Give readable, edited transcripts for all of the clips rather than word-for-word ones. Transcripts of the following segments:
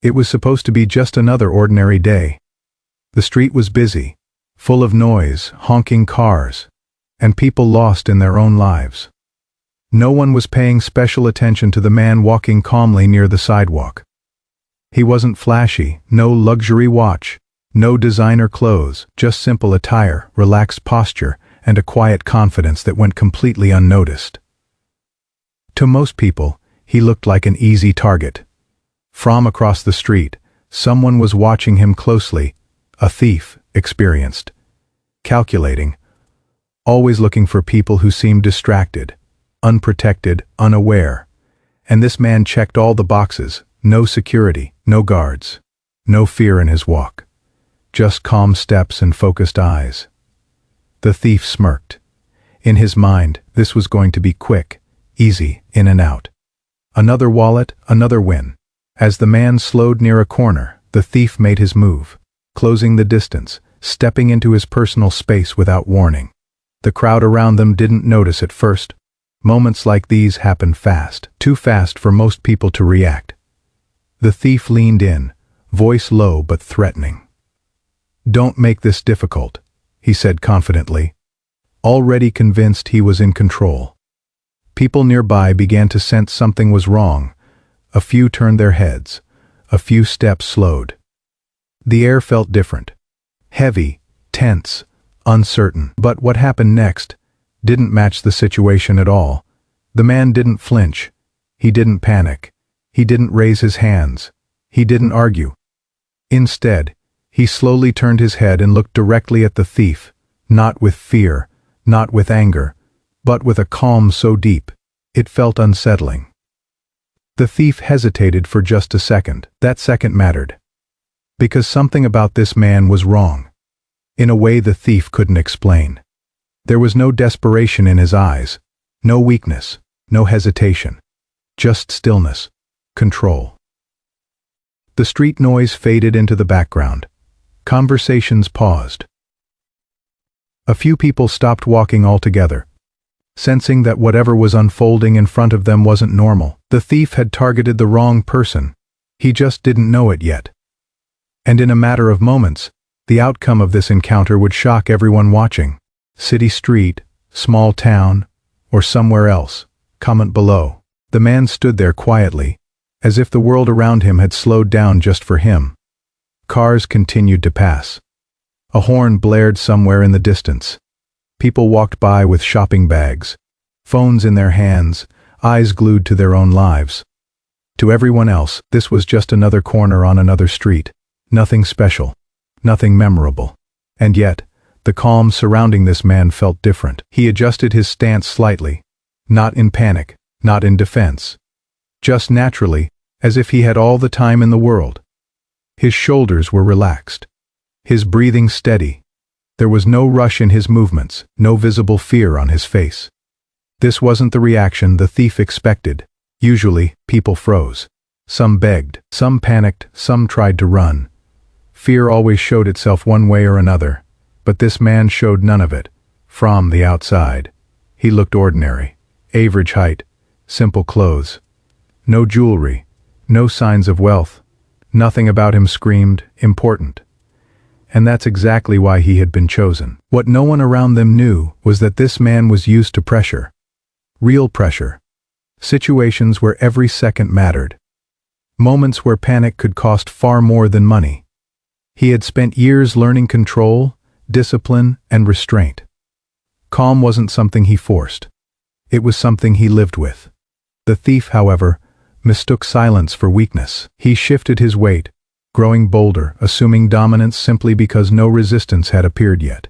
It was supposed to be just another ordinary day. The street was busy, full of noise, honking cars, and people lost in their own lives. No one was paying special attention to the man walking calmly near the sidewalk. He wasn't flashy, no luxury watch, no designer clothes, just simple attire, relaxed posture, and a quiet confidence that went completely unnoticed. To most people, he looked like an easy target. From across the street, someone was watching him closely, a thief, experienced, calculating, always looking for people who seemed distracted, unprotected, unaware. And this man checked all the boxes: no security, no guards, no fear in his walk. Just calm steps and focused eyes. The thief smirked. In his mind, this was going to be quick, easy, in and out. Another wallet, another win. As the man slowed near a corner, the thief made his move, closing the distance, stepping into his personal space without warning. The crowd around them didn't notice at first. Moments like these happen fast, too fast for most people to react. The thief leaned in, voice low but threatening. "Don't make this difficult," he said confidently, already convinced he was in control. People nearby began to sense something was wrong. A few turned their heads. A few steps slowed. The air felt different. Heavy, tense, uncertain. But what happened next didn't match the situation at all. The man didn't flinch. He didn't panic. He didn't raise his hands. He didn't argue. Instead, he slowly turned his head and looked directly at the thief, not with fear, not with anger, but with a calm so deep, it felt unsettling. The thief hesitated for just a second. That second mattered. Because something about this man was wrong. In a way the thief couldn't explain. There was no desperation in his eyes, no weakness, no hesitation. Just stillness, control. The street noise faded into the background. Conversations paused. A few people stopped walking altogether, sensing that whatever was unfolding in front of them wasn't normal. The thief had targeted the wrong person. He just didn't know it yet. And in a matter of moments, the outcome of this encounter would shock everyone watching. City street, small town, or somewhere else. Comment below. The man stood there quietly, as if the world around him had slowed down just for him. Cars continued to pass. A horn blared somewhere in the distance. People walked by with shopping bags, phones in their hands, eyes glued to their own lives. To everyone else, this was just another corner on another street. Nothing special, nothing memorable. And yet, the calm surrounding this man felt different. He adjusted his stance slightly, not in panic, not in defense. Just naturally, as if he had all the time in the world. His shoulders were relaxed. His breathing steady. There was no rush in his movements, no visible fear on his face. This wasn't the reaction the thief expected. Usually, people froze. Some begged, some panicked, some tried to run. Fear always showed itself one way or another, but this man showed none of it. From the outside, he looked ordinary. Average height, simple clothes. No jewelry, no signs of wealth. Nothing about him screamed, important. And that's exactly why he had been chosen. What no one around them knew was that this man was used to pressure. Real pressure. Situations where every second mattered. Moments where panic could cost far more than money. He had spent years learning control, discipline, and restraint. Calm wasn't something he forced. It was something he lived with. The thief, however, mistook silence for weakness. He shifted his weight, growing bolder, assuming dominance simply because no resistance had appeared yet.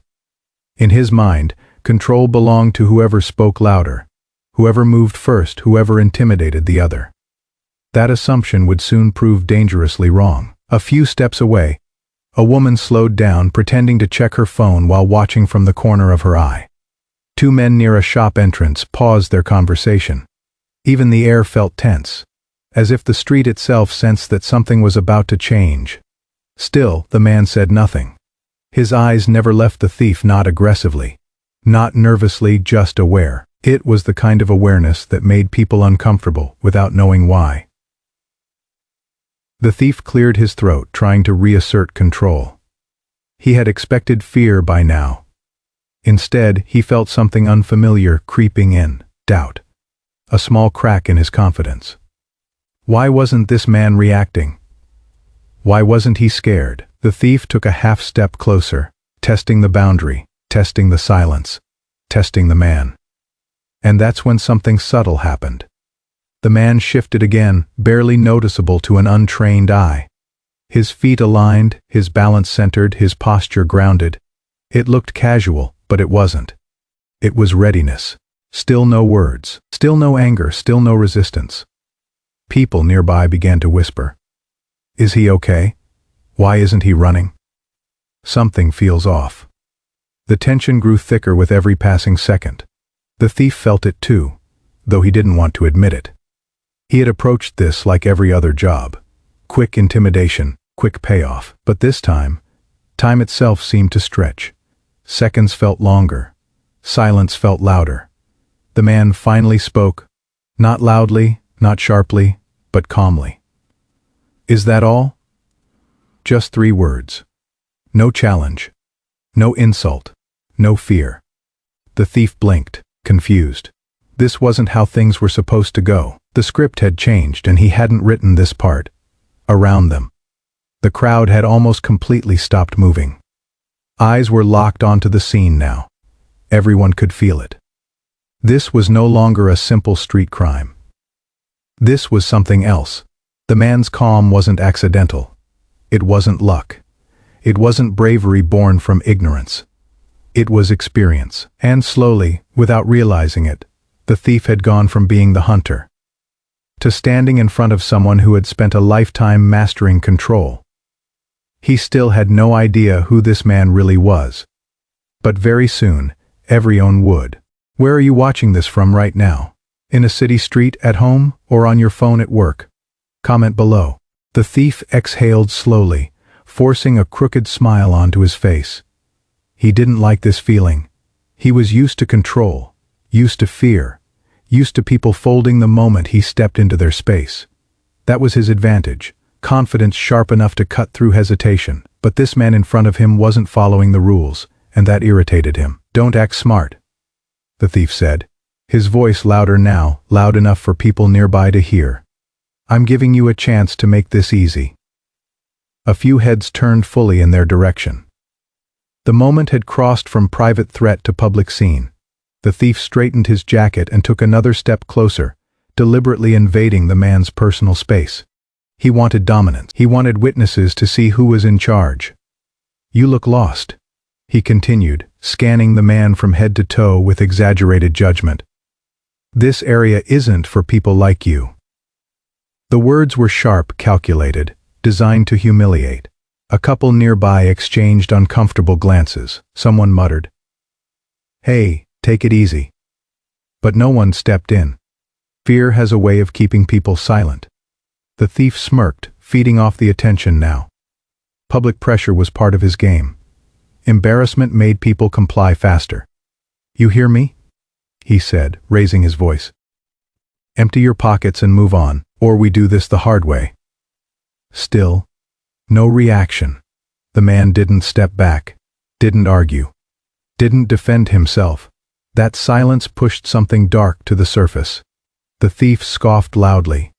In his mind, control belonged to whoever spoke louder, whoever moved first, whoever intimidated the other. That assumption would soon prove dangerously wrong. A few steps away, a woman slowed down, pretending to check her phone while watching from the corner of her eye. Two men near a shop entrance paused their conversation. Even the air felt tense, as if the street itself sensed that something was about to change. Still, the man said nothing. His eyes never left the thief, not aggressively, not nervously, just aware. It was the kind of awareness that made people uncomfortable without knowing why. The thief cleared his throat, trying to reassert control. He had expected fear by now. Instead, he felt something unfamiliar creeping in, doubt. A small crack in his confidence. Why wasn't this man reacting? Why wasn't he scared? The thief took a half step closer, testing the boundary, testing the silence, testing the man. And that's when something subtle happened. The man shifted again, barely noticeable to an untrained eye. His feet aligned, his balance centered, his posture grounded. It looked casual, but it wasn't. It was readiness. Still no words, still no anger, still no resistance. People nearby began to whisper. Is he okay? Why isn't he running? Something feels off. The tension grew thicker with every passing second. The thief felt it too, though he didn't want to admit it. He had approached this like every other job. Quick intimidation, quick payoff. But this time itself seemed to stretch. Seconds felt longer. Silence felt louder. The man finally spoke. Not loudly, not sharply, but calmly. Is that all? Just 3 words. No challenge. No insult. No fear. The thief blinked, confused. This wasn't how things were supposed to go. The script had changed and he hadn't written this part. Around them. The crowd had almost completely stopped moving. Eyes were locked onto the scene now. Everyone could feel it. This was no longer a simple street crime. This was something else. The man's calm wasn't accidental. It wasn't luck. It wasn't bravery born from ignorance. It was experience. And slowly, without realizing it, the thief had gone from being the hunter to standing in front of someone who had spent a lifetime mastering control. He still had no idea who this man really was. But very soon, everyone would. Where are you watching this from right now? In a city street, at home, or on your phone at work? Comment below. The thief exhaled slowly, forcing a crooked smile onto his face. He didn't like this feeling. He was used to control, used to fear, used to people folding the moment he stepped into their space. That was his advantage, confidence sharp enough to cut through hesitation. But this man in front of him wasn't following the rules, and that irritated him. Don't act smart, the thief said, his voice louder now, loud enough for people nearby to hear. I'm giving you a chance to make this easy. A few heads turned fully in their direction. The moment had crossed from private threat to public scene. The thief straightened his jacket and took another step closer, deliberately invading the man's personal space. He wanted dominance. He wanted witnesses to see who was in charge. You look lost, he continued, scanning the man from head to toe with exaggerated judgment. This area isn't for people like you. The words were sharp, calculated, designed to humiliate. A couple nearby exchanged uncomfortable glances. Someone muttered, "Hey, take it easy." But no one stepped in. Fear has a way of keeping people silent. The thief smirked, feeding off the attention now. Public pressure was part of his game. Embarrassment made people comply faster. You hear me? He said, raising his voice. Empty your pockets and move on, or we do this the hard way. Still, no reaction. The man didn't step back, didn't argue, didn't defend himself. That silence pushed something dark to the surface. The thief scoffed loudly.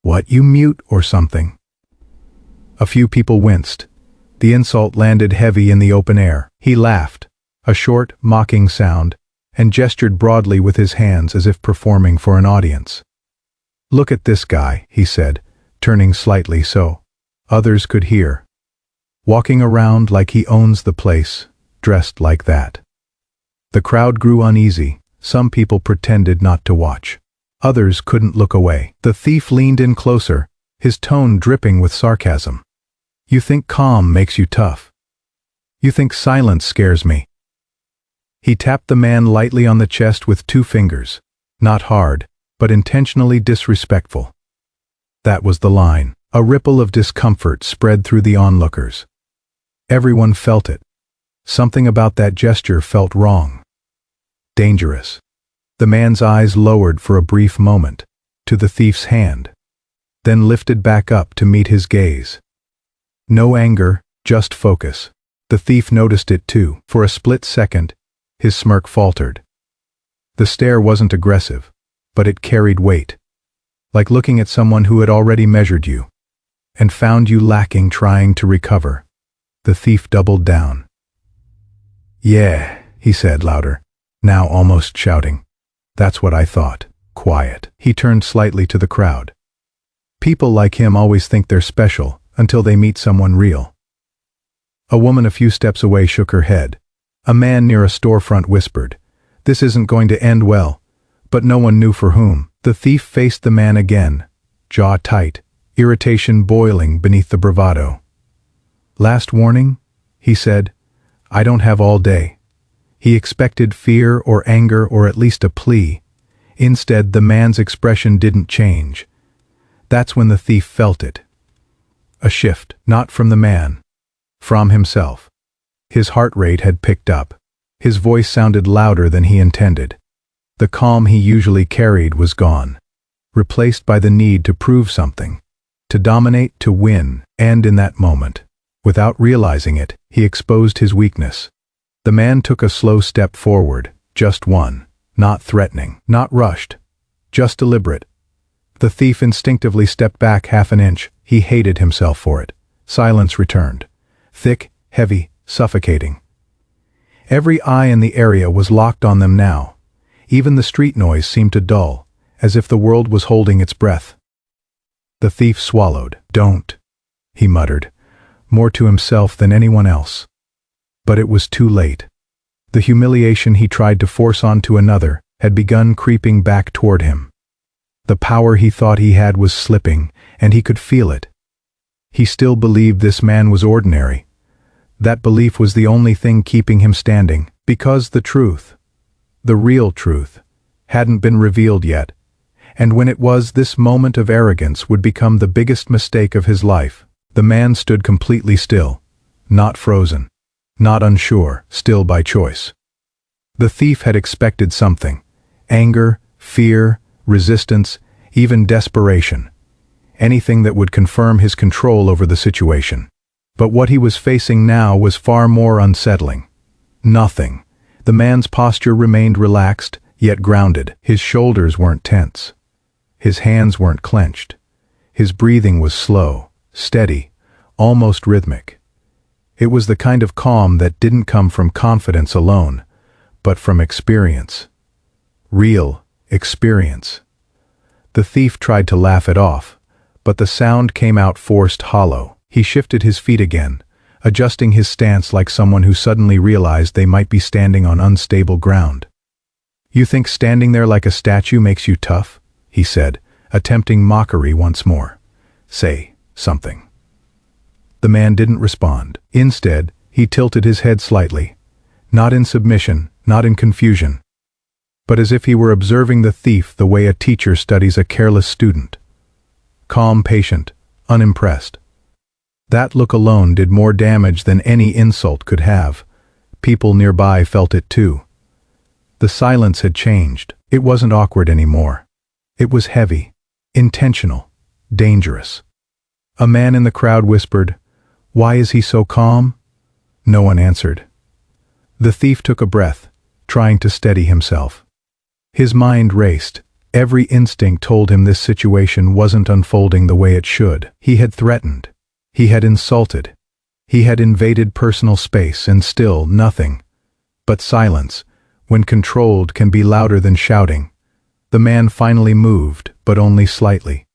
What, you mute or something? A few people winced. The insult landed heavy in the open air. He laughed, a short, mocking sound, and gestured broadly with his hands as if performing for an audience. Look at this guy, he said, turning slightly so others could hear. Walking around like he owns the place, dressed like that. The crowd grew uneasy. Some people pretended not to watch. Others couldn't look away. The thief leaned in closer, his tone dripping with sarcasm. You think calm makes you tough. You think silence scares me. He tapped the man lightly on the chest with 2 fingers, not hard, but intentionally disrespectful. That was the line. A ripple of discomfort spread through the onlookers. Everyone felt it. Something about that gesture felt wrong. Dangerous. The man's eyes lowered for a brief moment, to the thief's hand. then lifted back up to meet his gaze. No anger, just focus. The thief noticed it too. For a split second, his smirk faltered. The stare wasn't aggressive, but it carried weight. Like looking at someone who had already measured you and found you lacking trying to recover. The thief doubled down. "Yeah," he said louder, now almost shouting. "That's what I thought." Quiet. He turned slightly to the crowd. People like him always think they're special until they meet someone real. A woman a few steps away shook her head. A man near a storefront whispered, "This isn't going to end well," but no one knew for whom. The thief faced the man again, jaw tight, irritation boiling beneath the bravado. "Last warning?" he said. "I don't have all day." He expected fear or anger or at least a plea. Instead, the man's expression didn't change. That's when the thief felt it. A shift, not from the man, from himself. His heart rate had picked up. His voice sounded louder than he intended. The calm he usually carried was gone, replaced by the need to prove something, to dominate, to win, and in that moment, without realizing it, he exposed his weakness. The man took a slow step forward, just one, not threatening, not rushed, just deliberate. The thief instinctively stepped back half an inch. He hated himself for it. Silence returned. Thick, heavy, suffocating. Every eye in the area was locked on them now. Even the street noise seemed to dull, as if the world was holding its breath. The thief swallowed. "Don't," he muttered, more to himself than anyone else. But it was too late. The humiliation he tried to force onto another had begun creeping back toward him. The power he thought he had was slipping, and he could feel it. He still believed this man was ordinary. That belief was the only thing keeping him standing, because the truth, the real truth, hadn't been revealed yet, and when it was, this moment of arrogance would become the biggest mistake of his life. The man stood completely still, not frozen, not unsure, still by choice. The thief had expected something: anger, fear, resistance, even desperation. Anything that would confirm his control over the situation. But what he was facing now was far more unsettling. Nothing. The man's posture remained relaxed, yet grounded. His shoulders weren't tense. His hands weren't clenched. His breathing was slow, steady, almost rhythmic. It was the kind of calm that didn't come from confidence alone, but from experience. Real experience. The thief tried to laugh it off, but the sound came out forced, hollow. He shifted his feet again, adjusting his stance like someone who suddenly realized they might be standing on unstable ground. "You think standing there like a statue makes you tough?" he said, attempting mockery once more. "Say something." The man didn't respond. Instead, he tilted his head slightly, not in submission, not in confusion, but as if he were observing the thief the way a teacher studies a careless student. Calm, patient, unimpressed. That look alone did more damage than any insult could have. People nearby felt it too. The silence had changed. It wasn't awkward anymore. It was heavy, intentional, dangerous. A man in the crowd whispered, "Why is he so calm?" No one answered. The thief took a breath, trying to steady himself. His mind raced. Every instinct told him this situation wasn't unfolding the way it should. He had threatened. He had insulted. He had invaded personal space, and still nothing. But silence, when controlled, can be louder than shouting. The man finally moved, but only slightly.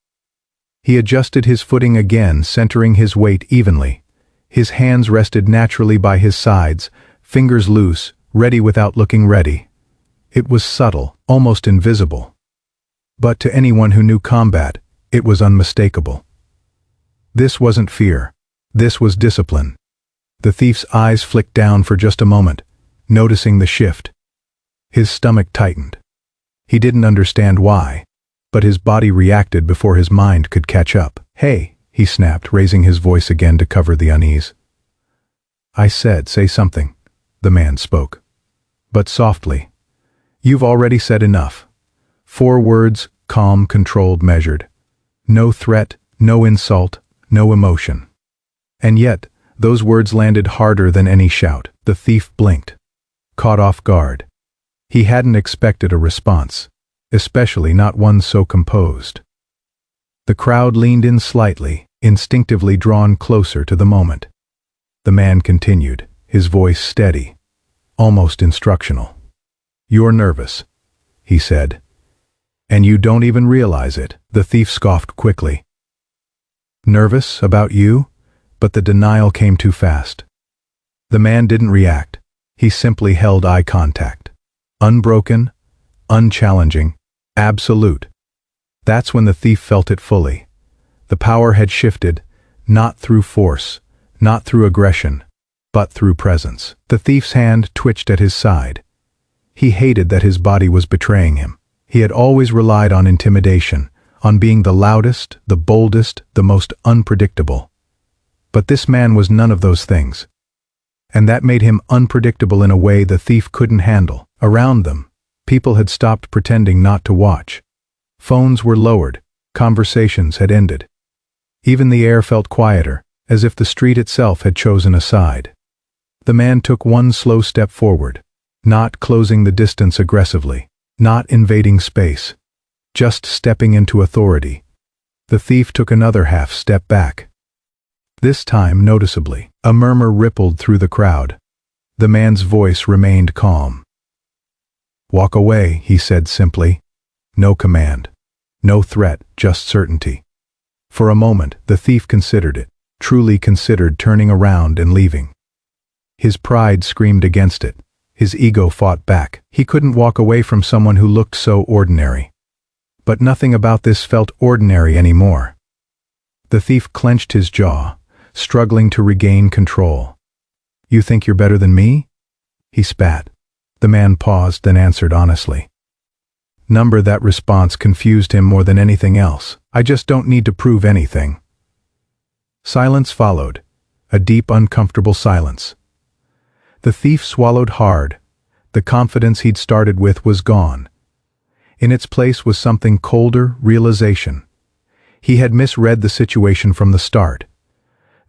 He adjusted his footing again, centering his weight evenly. His hands rested naturally by his sides, fingers loose, ready without looking ready. It was subtle, almost invisible. But to anyone who knew combat, it was unmistakable. This wasn't fear. This was discipline. The thief's eyes flicked down for just a moment, noticing the shift. His stomach tightened. He didn't understand why, but his body reacted before his mind could catch up. "Hey," he snapped, raising his voice again to cover the unease. "I said, say something," the man spoke. But softly. "You've already said enough." 4 words, calm, controlled, measured. No threat, No insult, no emotion. And yet, those words landed harder than any shout. The thief blinked, caught off guard. He hadn't expected a response, especially not one so composed. The crowd leaned in slightly, instinctively drawn closer to the moment. The man continued, his voice steady, almost instructional. "You're nervous," he said. "And you don't even realize it." The thief scoffed quickly. "Nervous about you?" But the denial came too fast. The man didn't react. He simply held eye contact. Unbroken, unchallenging, absolute. That's when the thief felt it fully. The power had shifted, not through force, not through aggression, but through presence. The thief's hand twitched at his side. He hated that his body was betraying him. He had always relied on intimidation, on being the loudest, the boldest, the most unpredictable. But this man was none of those things. And that made him unpredictable in a way the thief couldn't handle. Around them, people had stopped pretending not to watch. Phones were lowered, conversations had ended. Even the air felt quieter, as if the street itself had chosen a side. The man took one slow step forward, not closing the distance aggressively, not invading space, just stepping into authority. The thief took another half step back. This time, noticeably, a murmur rippled through the crowd. The man's voice remained calm. "Walk away," he said simply. No command, no threat, just certainty. For a moment, the thief considered it, truly considered turning around and leaving. His pride screamed against it. His ego fought back. He couldn't walk away from someone who looked so ordinary. But nothing about this felt ordinary anymore. The thief clenched his jaw, struggling to regain control. "You think you're better than me?" He spat. The man paused, then answered honestly. That response confused him more than anything else. "I just don't need to prove anything." Silence followed, a deep, uncomfortable silence. The thief swallowed hard. The confidence he'd started with was gone. In its place was something colder, realization. He had misread the situation from the start.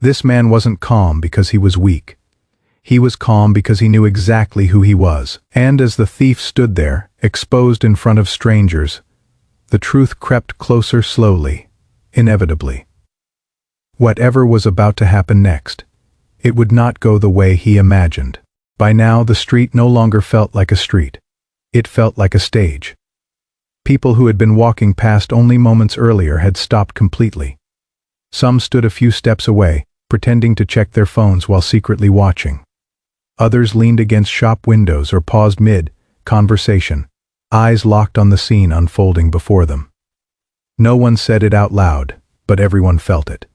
This man wasn't calm because he was weak. He was calm because he knew exactly who he was. And as the thief stood there, exposed in front of strangers, the truth crept closer slowly, inevitably. Whatever was about to happen next, it would not go the way he imagined. By now, the street no longer felt like a street. It felt like a stage. People who had been walking past only moments earlier had stopped completely. Some stood a few steps away, pretending to check their phones while secretly watching. Others leaned against shop windows or paused mid-conversation, eyes locked on the scene unfolding before them. No one said it out loud, but everyone felt it.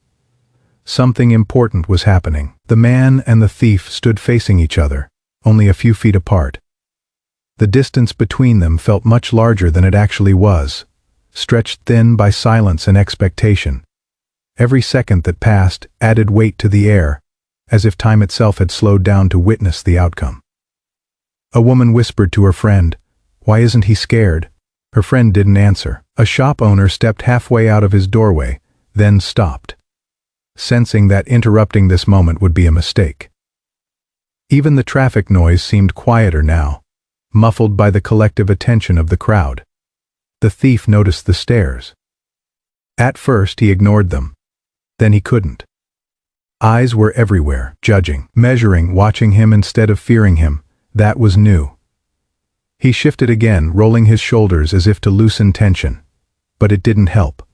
Something important was happening. The man and the thief stood facing each other, only a few feet apart. The distance between them felt much larger than it actually was, stretched thin by silence and expectation. Every second that passed added weight to the air, as if time itself had slowed down to witness the outcome. A woman whispered to her friend, "Why isn't he scared?" Her friend didn't answer. A shop owner stepped halfway out of his doorway, then stopped, sensing that interrupting this moment would be a mistake. Even the traffic noise seemed quieter now, muffled by the collective attention of the crowd. The thief noticed the stares. At first he ignored them. Then he couldn't. Eyes were everywhere, judging, measuring, watching him instead of fearing him. That was new. He shifted again, rolling his shoulders as if to loosen tension. But it didn't help.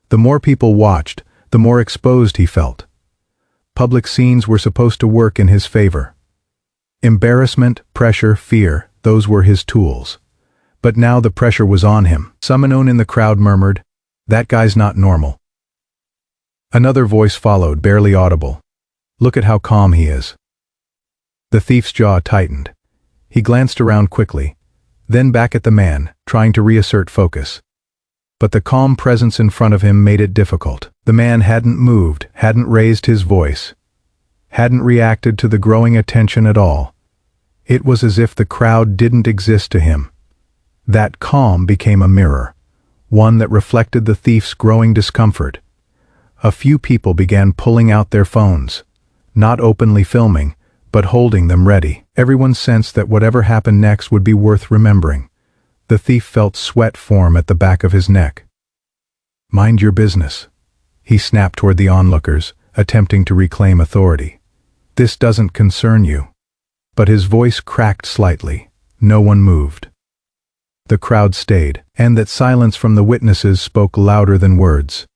The more people watched, the more exposed he felt. Public scenes were supposed to work in his favor. Embarrassment, pressure, fear, those were his tools. But now the pressure was on him. Someone in the crowd murmured, "That guy's not normal." Another voice followed, barely audible. "Look at how calm he is." The thief's jaw tightened. He glanced around quickly, then back at the man, trying to reassert focus. But the calm presence in front of him made it difficult. The man hadn't moved, hadn't raised his voice, hadn't reacted to the growing attention at all. It was as if the crowd didn't exist to him. That calm became a mirror, one that reflected the thief's growing discomfort. A few people began pulling out their phones, not openly filming, but holding them ready. Everyone sensed that whatever happened next would be worth remembering. The thief felt sweat form at the back of his neck. "Mind your business," he snapped toward the onlookers, attempting to reclaim authority. "This doesn't concern you." But his voice cracked slightly. No one moved. The crowd stayed, and that silence from the witnesses spoke louder than words.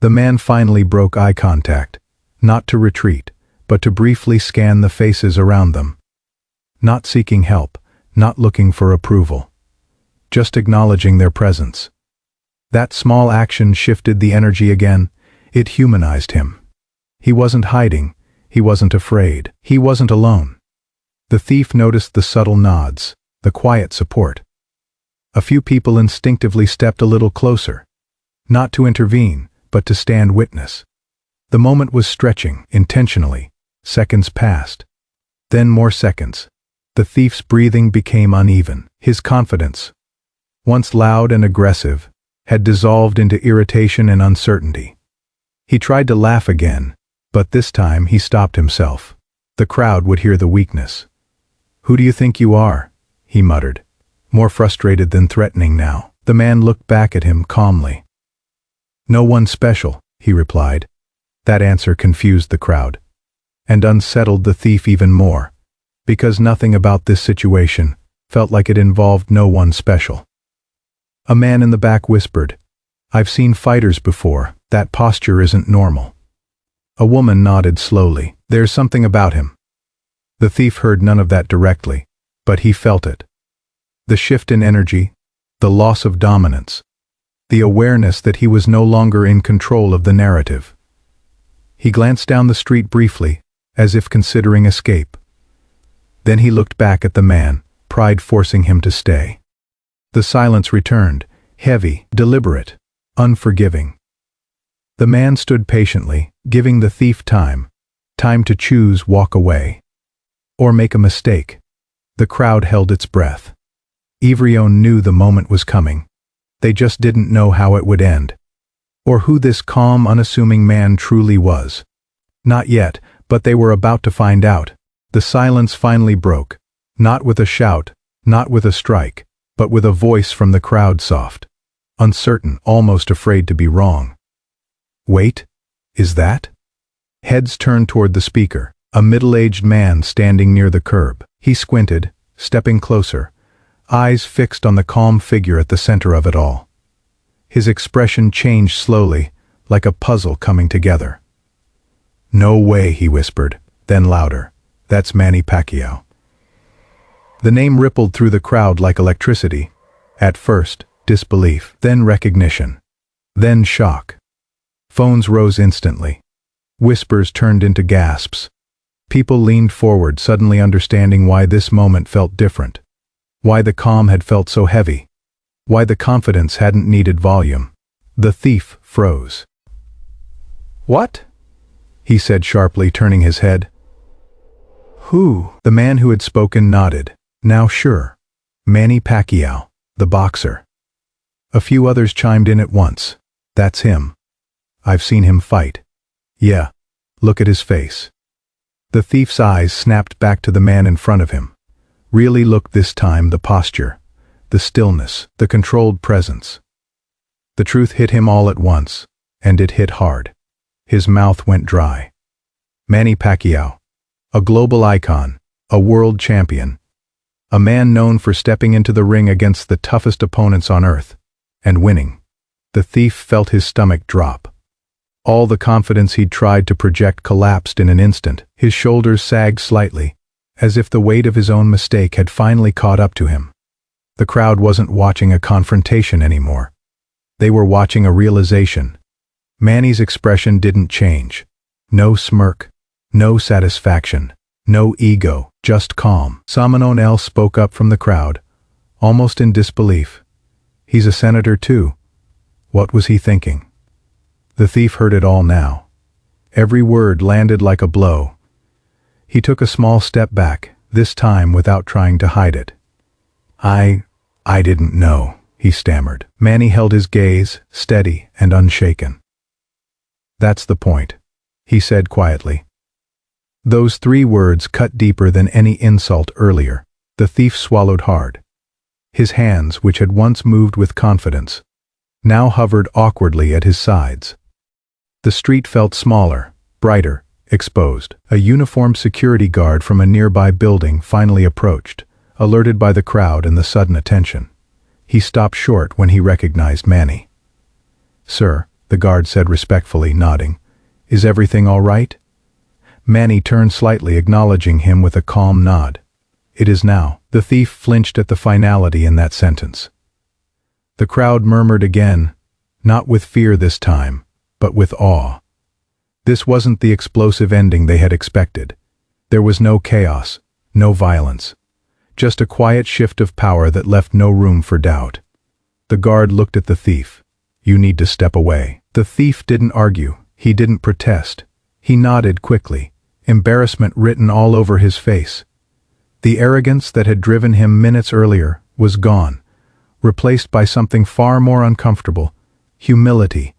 The man finally broke eye contact, not to retreat, but to briefly scan the faces around them. Not seeking help, not looking for approval. Just acknowledging their presence. That small action shifted the energy again. It humanized him. He wasn't hiding. He wasn't afraid. He wasn't alone. The thief noticed the subtle nods, the quiet support. A few people instinctively stepped a little closer. Not to intervene, but to stand witness. The moment was stretching, intentionally. Seconds passed. Then more seconds. The thief's breathing became uneven. His confidence, once loud and aggressive, had dissolved into irritation and uncertainty. He tried to laugh again, but this time he stopped himself. The crowd would hear the weakness. "Who do you think you are?" he muttered, more frustrated than threatening now. The man looked back at him calmly. "No one special," he replied. That answer confused the crowd, and unsettled the thief even more, because nothing about this situation felt like it involved no one special. A man in the back whispered, "I've seen fighters before. That posture isn't normal." A woman nodded slowly. "There's something about him." The thief heard none of that directly, but he felt it. The shift in energy, the loss of dominance, the awareness that he was no longer in control of the narrative. He glanced down the street briefly, as if considering escape. Then he looked back at the man, pride forcing him to stay. The silence returned, heavy, deliberate, unforgiving. The man stood patiently, giving the thief time to choose, walk away, or make a mistake. The crowd held its breath. Ivrion knew the moment was coming. They just didn't know how it would end, or who this calm, unassuming man truly was. Not yet, but they were about to find out. The silence finally broke, not with a shout, not with a strike, but with a voice from the crowd, soft, uncertain, almost afraid to be wrong. "Wait, is that?" Heads turned toward the speaker, a middle-aged man standing near the curb. He squinted, stepping closer, eyes fixed on the calm figure at the center of it all. His expression changed slowly, like a puzzle coming together. "No way," he whispered, then louder. "That's Manny Pacquiao." The name rippled through the crowd like electricity. At first, disbelief, then recognition, then shock. Phones rose instantly. Whispers turned into gasps. People leaned forward, suddenly understanding why this moment felt different. Why the calm had felt so heavy. Why the confidence hadn't needed volume. The thief froze. "What?" he said sharply, turning his head. "Who?" The man who had spoken nodded. "Now sure. Manny Pacquiao, the boxer." A few others chimed in at once. "That's him. I've seen him fight." "Yeah, look at his face." The thief's eyes snapped back to the man in front of him. Really looked this time, the posture, the stillness, the controlled presence. The truth hit him all at once, and it hit hard. His mouth went dry. Manny Pacquiao, a global icon, a world champion, a man known for stepping into the ring against the toughest opponents on earth, and winning. The thief felt his stomach drop. All the confidence he'd tried to project collapsed in an instant. His shoulders sagged slightly, as if the weight of his own mistake had finally caught up to him. The crowd wasn't watching a confrontation anymore. They were watching a realization. Manny's expression didn't change. No smirk, no satisfaction, no ego, just calm. Someone else spoke up from the crowd, almost in disbelief. "He's a senator too." What was he thinking? The thief heard it all now. Every word landed like a blow. He took a small step back, this time without trying to hide it. I didn't know," he stammered. Manny held his gaze, steady and unshaken. That's the point, he said quietly. Those 3 words cut deeper than any insult earlier. The thief swallowed hard. His hands, which had once moved with confidence, now hovered awkwardly at his sides. The street felt smaller, brighter, exposed. A uniformed security guard from a nearby building finally approached, alerted by the crowd and the sudden attention. He stopped short when he recognized Manny. "Sir," the guard said respectfully, nodding. "Is everything all right?" Manny turned slightly, acknowledging him with a calm nod. "It is now." The thief flinched at the finality in that sentence. The crowd murmured again, not with fear this time, but with awe. This wasn't the explosive ending they had expected. There was no chaos, no violence. Just a quiet shift of power that left no room for doubt. The guard looked at the thief. "You need to step away." The thief didn't argue. He didn't protest. He nodded quickly, embarrassment written all over his face. The arrogance that had driven him minutes earlier was gone, replaced by something far more uncomfortable, humility.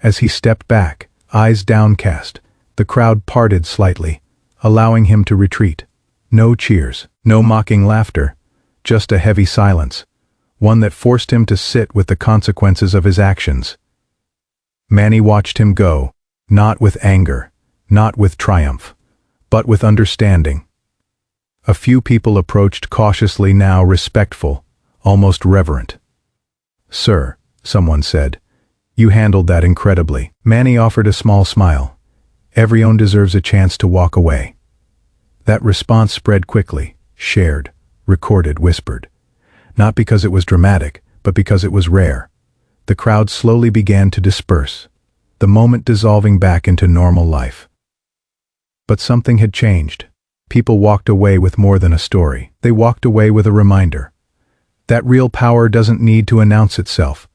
As he stepped back, eyes downcast, the crowd parted slightly, allowing him to retreat. No cheers, no mocking laughter, just a heavy silence, one that forced him to sit with the consequences of his actions. Manny watched him go, not with anger, not with triumph, but with understanding. A few people approached cautiously now, respectful, almost reverent. "Sir," someone said, "you handled that incredibly." Manny offered a small smile. "Everyone deserves a chance to walk away." That response spread quickly, shared, recorded, whispered. Not because it was dramatic, but because it was rare. The crowd slowly began to disperse, the moment dissolving back into normal life. But something had changed. People walked away with more than a story. They walked away with a reminder. That real power doesn't need to announce itself.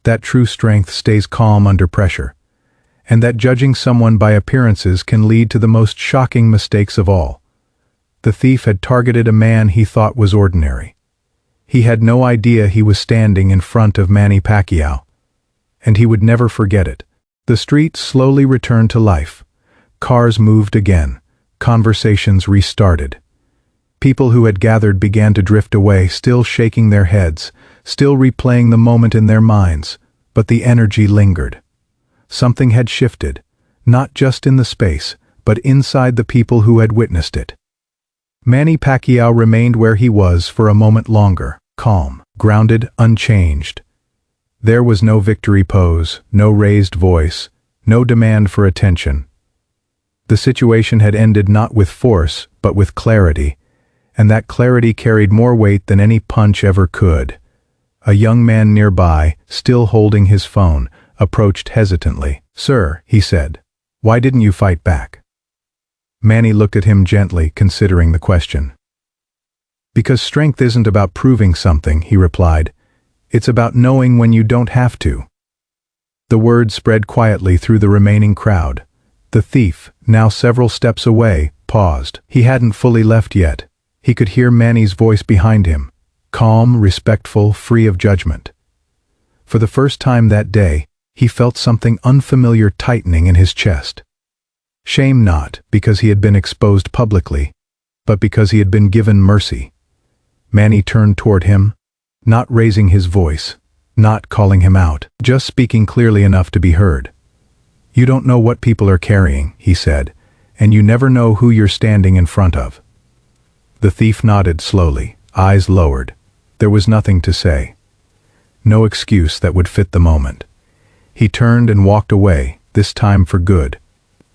That true strength stays calm under pressure. And that judging someone by appearances can lead to the most shocking mistakes of all. The thief had targeted a man he thought was ordinary. He had no idea he was standing in front of Manny Pacquiao. And he would never forget it. The street slowly returned to life. Cars moved again. Conversations restarted. People who had gathered began to drift away, still shaking their heads, still replaying the moment in their minds, but the energy lingered. Something had shifted, not just in the space, but inside the people who had witnessed it. Manny Pacquiao remained where he was for a moment longer, calm, grounded, unchanged. There was no victory pose, no raised voice, no demand for attention. The situation had ended not with force, but with clarity, and that clarity carried more weight than any punch ever could. A young man nearby, still holding his phone, approached hesitantly. "Sir," he said, "why didn't you fight back?" Manny looked at him gently, considering the question. "Because strength isn't about proving something," he replied. "It's about knowing when you don't have to." The word spread quietly through the remaining crowd. The thief, now several steps away, paused. He hadn't fully left yet. He could hear Manny's voice behind him, calm, respectful, free of judgment. For the first time that day, he felt something unfamiliar tightening in his chest. Shame not because he had been exposed publicly, but because he had been given mercy. Manny turned toward him, not raising his voice, not calling him out, just speaking clearly enough to be heard. "You don't know what people are carrying," he said, "and you never know who you're standing in front of." The thief nodded slowly, eyes lowered. There was nothing to say. No excuse that would fit the moment. He turned and walked away, this time for good.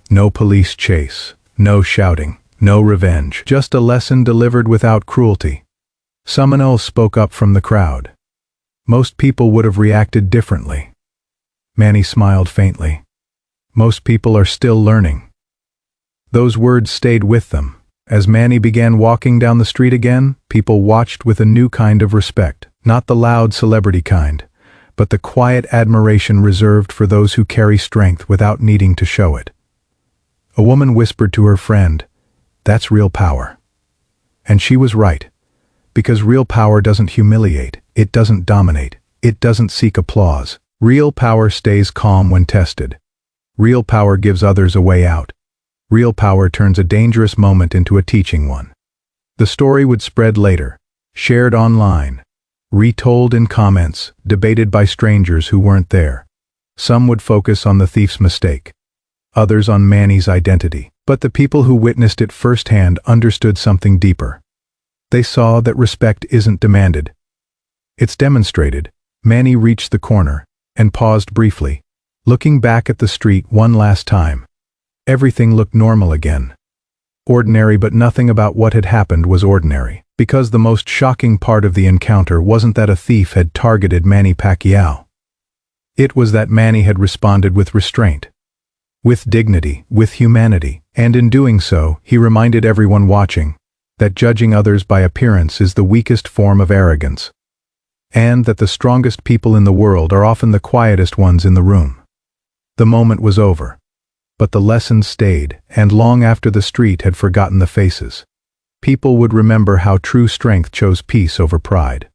No police chase, no shouting, no revenge, just a lesson delivered without cruelty. Someone else spoke up from the crowd. Most people would have reacted differently. Manny smiled faintly. Most people are still learning. Those words stayed with them. As Manny began walking down the street again, people watched with a new kind of respect, not the loud celebrity kind, but the quiet admiration reserved for those who carry strength without needing to show it. A woman whispered to her friend, "That's real power." And she was right, because real power doesn't humiliate, it doesn't dominate, it doesn't seek applause. Real power stays calm when tested. Real power gives others a way out. Real power turns a dangerous moment into a teaching one. The story would spread later, shared online, retold in comments, debated by strangers who weren't there. Some would focus on the thief's mistake, others on Manny's identity. But the people who witnessed it firsthand understood something deeper. They saw that respect isn't demanded. It's demonstrated. Manny reached the corner and paused briefly, looking back at the street one last time. Everything looked normal again. Ordinary, but nothing about what had happened was ordinary. Because the most shocking part of the encounter wasn't that a thief had targeted Manny Pacquiao. It was that Manny had responded with restraint, with dignity, with humanity, and in doing so, he reminded everyone watching that judging others by appearance is the weakest form of arrogance, and that the strongest people in the world are often the quietest ones in the room. The moment was over, but the lesson stayed, and long after the street had forgotten the faces, people would remember how true strength chose peace over pride.